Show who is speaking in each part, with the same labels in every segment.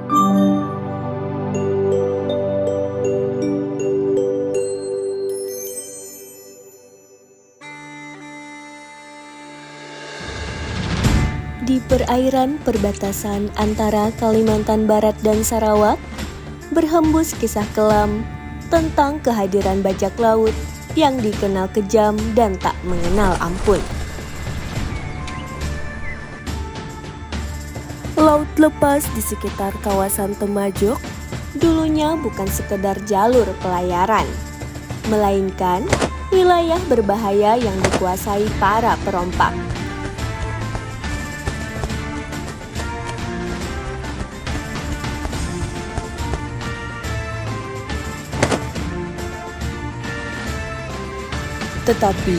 Speaker 1: Di perairan perbatasan antara Kalimantan Barat dan Sarawak, berhembus kisah kelam tentang kehadiran bajak laut yang dikenal kejam dan tak mengenal ampun. Laut lepas di sekitar kawasan Temajuk dulunya bukan sekedar jalur pelayaran, melainkan wilayah berbahaya yang dikuasai para perompak. Tetapi,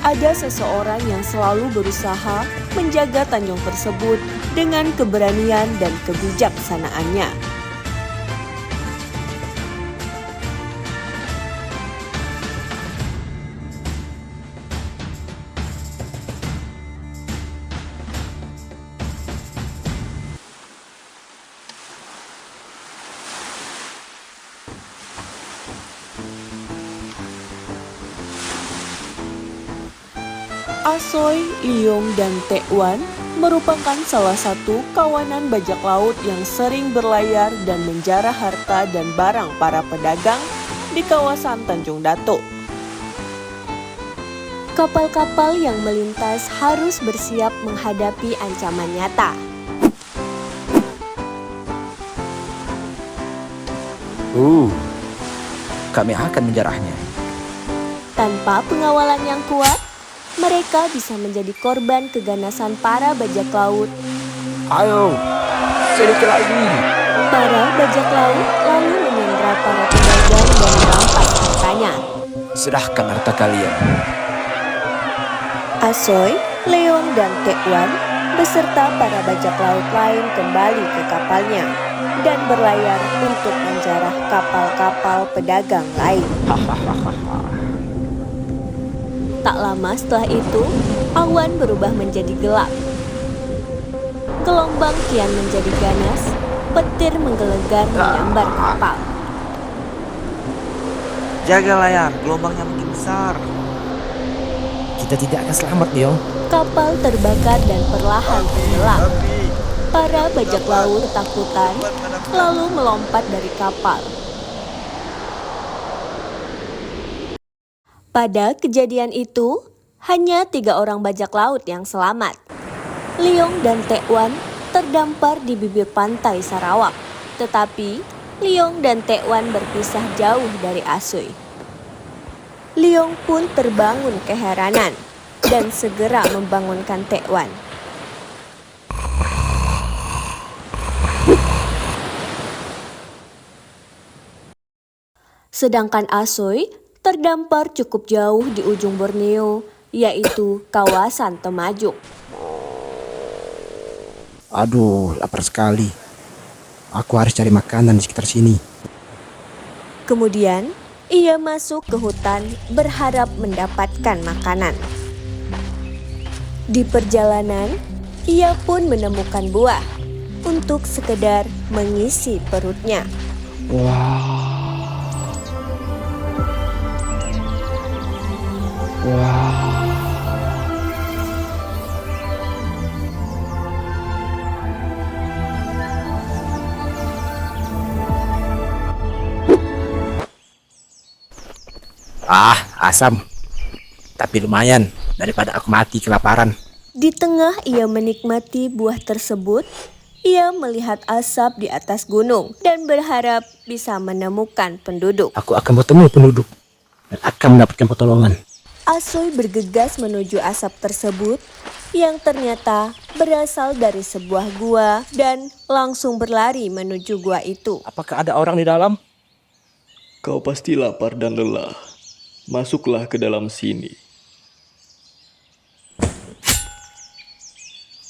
Speaker 1: ada seseorang yang selalu berusaha menjaga tanjung tersebut dengan keberanian dan kebijaksanaannya. Asoy, Liong, dan Tekwan merupakan salah satu kawanan bajak laut yang sering berlayar dan menjarah harta dan barang para pedagang di kawasan Tanjung Datuk. Kapal-kapal yang melintas harus bersiap menghadapi ancaman nyata.
Speaker 2: Kami akan menjarahnya.
Speaker 1: Tanpa pengawalan yang kuat, mereka bisa menjadi korban keganasan para bajak laut.
Speaker 2: Ayo, sedikit lagi.
Speaker 1: Para bajak laut lalu menyandra para pedagang dan merampas hartanya.
Speaker 2: Serahkan harta kalian.
Speaker 1: Asoy, Leong, dan Tekwan beserta para bajak laut lain kembali ke kapalnya dan berlayar untuk menjarah kapal-kapal pedagang lain. Tak lama setelah itu, awan berubah menjadi gelap. Gelombang kian menjadi ganas, petir menggelegar menyambar kapal.
Speaker 2: Jaga layar, gelombangnya makin besar. Kita tidak akan selamat, Liong.
Speaker 1: Kapal terbakar dan perlahan tenggelam. Para bajak laut ketakutan, lalu melompat dari kapal. Pada kejadian itu, hanya 3 orang bajak laut yang selamat. Liong dan Tekwan terdampar di bibir pantai Sarawak, tetapi Liong dan Tekwan berpisah jauh dari Asoy. Liong pun terbangun keheranan dan segera membangunkan Tekwan. Sedangkan Asoy terdampar cukup jauh di ujung Borneo, yaitu kawasan Temajuk.
Speaker 3: Aduh, lapar sekali. Aku harus cari makanan di sekitar sini.
Speaker 1: Kemudian, ia masuk ke hutan berharap mendapatkan makanan. Di perjalanan, ia pun menemukan buah untuk sekedar mengisi perutnya.
Speaker 3: Wah. Asam. Tapi lumayan daripada aku mati kelaparan.
Speaker 1: Di tengah ia menikmati buah tersebut, ia melihat asap di atas gunung dan berharap bisa menemukan penduduk.
Speaker 3: Aku akan bertemu penduduk dan akan mendapatkan pertolongan.
Speaker 1: Asoy bergegas menuju asap tersebut yang ternyata berasal dari sebuah gua dan langsung berlari menuju gua itu.
Speaker 3: Apakah ada orang di dalam?
Speaker 4: Kau pasti lapar dan lelah. Masuklah ke dalam sini.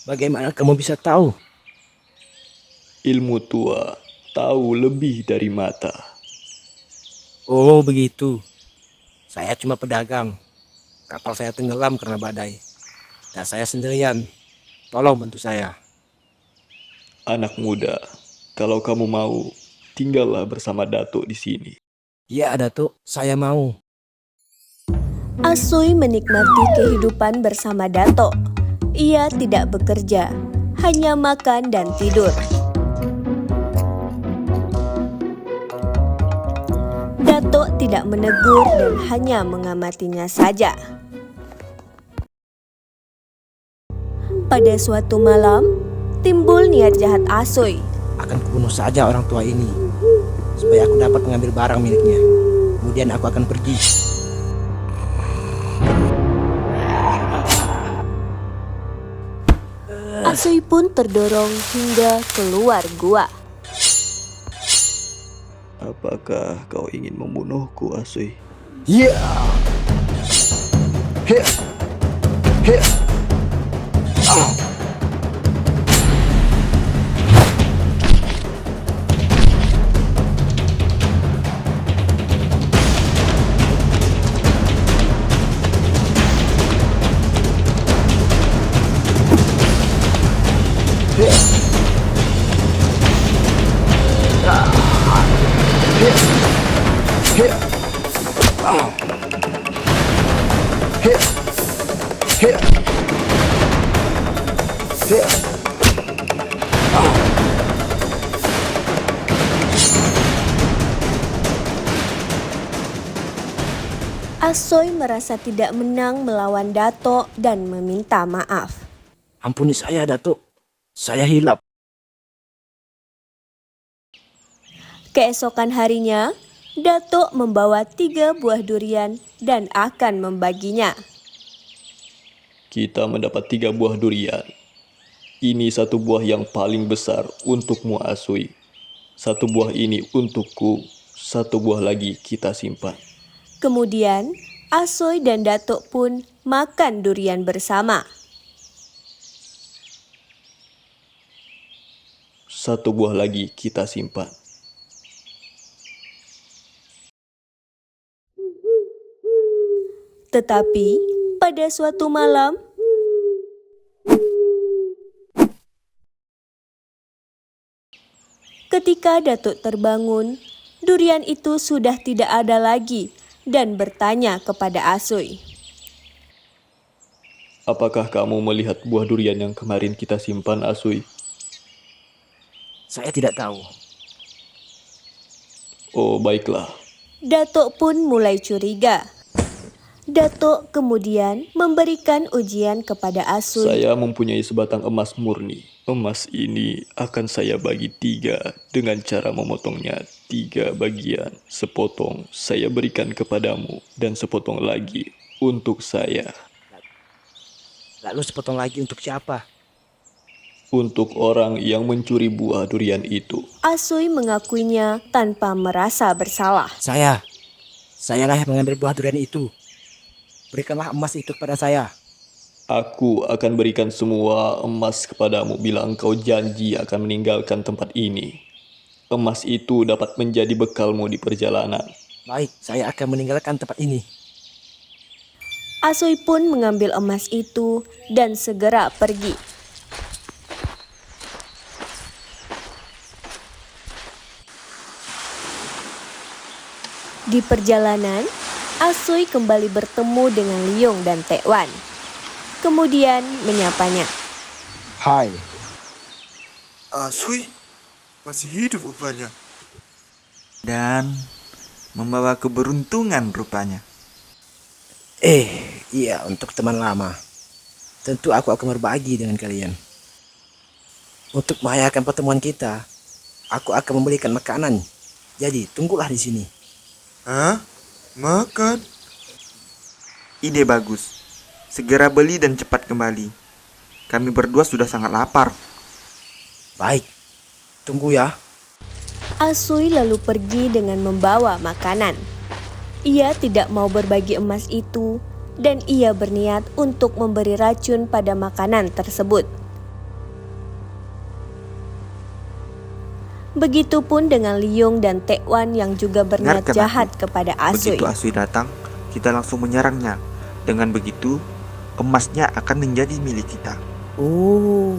Speaker 3: Bagaimana kamu bisa tahu?
Speaker 4: Ilmu tua tahu lebih dari mata.
Speaker 3: Oh, begitu. Saya cuma pedagang. Kapal saya tenggelam karena badai. Dan saya sendirian. Tolong bantu saya.
Speaker 4: Anak muda, Kalau kamu mau, tinggallah bersama Datuk di sini.
Speaker 3: Ya, Datuk, saya mau.
Speaker 1: Asoy menikmati kehidupan bersama Datuk. Ia tidak bekerja, hanya makan dan tidur. Datuk tidak menegur dan hanya mengamatinya saja. Pada suatu malam, timbul niat jahat Asoy.
Speaker 3: Akan kubunuh saja orang tua ini, supaya aku dapat mengambil barang miliknya. Kemudian aku akan pergi.
Speaker 1: Asoy pun terdorong hingga keluar gua.
Speaker 4: Apakah kau ingin membunuhku, Asoy?
Speaker 3: Ya! He! He! Ah!
Speaker 1: Asoy merasa tidak menang melawan Datuk dan meminta maaf.
Speaker 3: Ampuni saya, Datuk. Saya hilap.
Speaker 1: Keesokan harinya, Datuk membawa 3 buah durian dan akan membaginya.
Speaker 4: Kita mendapat 3 buah durian. Ini 1 buah yang paling besar untukmu, Asoy. 1 buah ini untukku, 1 buah lagi kita simpan.
Speaker 1: Kemudian, Asoy dan Datuk pun makan durian bersama.
Speaker 4: 1 buah lagi kita simpan.
Speaker 1: Tetapi, pada suatu malam, ketika Datuk terbangun, durian itu sudah tidak ada lagi dan bertanya kepada Asoy.
Speaker 4: Apakah kamu melihat buah durian yang kemarin kita simpan, Asoy?
Speaker 3: Saya tidak tahu.
Speaker 4: Oh, baiklah.
Speaker 1: Datuk pun mulai curiga. Datuk kemudian memberikan ujian kepada Asoy.
Speaker 4: Saya mempunyai sebatang emas murni. Emas ini akan saya bagi 3 dengan cara memotongnya 3 bagian. Sepotong saya berikan kepadamu dan sepotong lagi untuk saya.
Speaker 3: Lalu sepotong lagi untuk siapa?
Speaker 4: Untuk orang yang mencuri buah durian itu.
Speaker 1: Asoy mengakuinya tanpa merasa bersalah.
Speaker 3: Sayalah yang mengambil buah durian itu. Berikanlah emas itu kepada saya.
Speaker 4: Aku akan berikan semua emas kepadamu bila engkau janji akan meninggalkan tempat ini. Emas itu dapat menjadi bekalmu di perjalanan.
Speaker 3: Baik, saya akan meninggalkan tempat ini.
Speaker 1: Asoy pun mengambil emas itu dan segera pergi. Di perjalanan, Asoy kembali bertemu dengan Liong dan Taewan. Kemudian menyapanya.
Speaker 3: Hai.
Speaker 5: Asoy masih hidup rupanya.
Speaker 6: Dan membawa keberuntungan rupanya.
Speaker 3: Iya, untuk teman lama. Tentu aku akan berbagi dengan kalian. Untuk merayakan pertemuan kita, aku akan memberikan makanan. Jadi, tunggulah di sini.
Speaker 5: Hah? Makan?
Speaker 6: Ide bagus. Segera beli dan cepat kembali. Kami berdua sudah sangat lapar.
Speaker 3: Baik, tunggu ya.
Speaker 1: Asoy lalu pergi dengan membawa makanan. Ia tidak mau berbagi emas itu dan ia berniat untuk memberi racun pada makanan tersebut. Begitupun dengan Liong dan Taewan yang juga berniat
Speaker 6: Dengarkan
Speaker 1: jahat
Speaker 6: aku.
Speaker 1: kepada Asoy.
Speaker 6: Begitu Asoy datang, kita langsung menyerangnya. Dengan begitu, emasnya akan menjadi milik kita.
Speaker 3: Oh,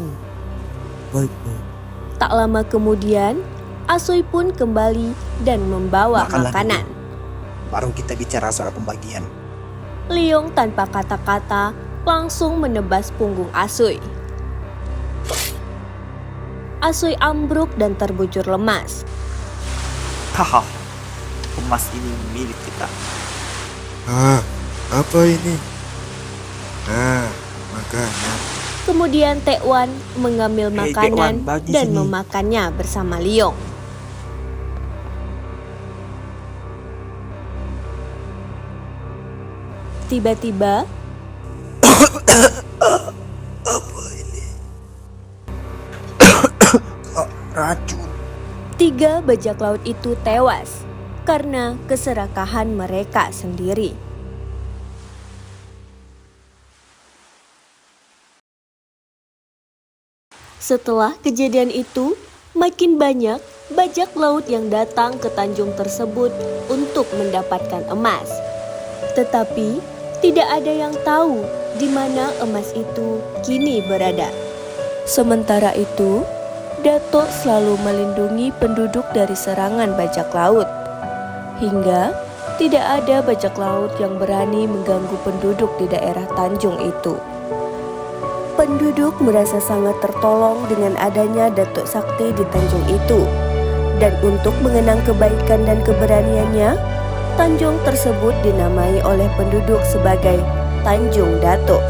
Speaker 3: baik.
Speaker 1: Tak lama kemudian, Asui pun kembali dan membawa
Speaker 3: Makanlah
Speaker 1: makanan.
Speaker 3: Baru kita bicara soal pembagian.
Speaker 1: Liong tanpa kata-kata langsung menebas punggung Asui. Asui ambruk dan terbujur lemas.
Speaker 6: Haha, emas ini milik kita.
Speaker 5: Apa ini? Makanan.
Speaker 1: Kemudian Taekwon mengambil
Speaker 6: Hei,
Speaker 1: makanan
Speaker 6: Taekwon, bagi
Speaker 1: dan
Speaker 6: sini.
Speaker 1: memakannya bersama Liong. Tiba-tiba,
Speaker 3: Racun.
Speaker 1: 3 bajak laut itu tewas karena keserakahan mereka sendiri. Setelah kejadian itu, makin banyak bajak laut yang datang ke tanjung tersebut untuk mendapatkan emas. Tetapi tidak ada yang tahu di mana emas itu kini berada. Sementara itu, Dato selalu melindungi penduduk dari serangan bajak laut. Hingga tidak ada bajak laut yang berani mengganggu penduduk di daerah tanjung itu. Penduduk merasa sangat tertolong dengan adanya Datuk Sakti di tanjung itu. Dan untuk mengenang kebaikan dan keberaniannya, tanjung tersebut dinamai oleh penduduk sebagai Tanjung Datuk.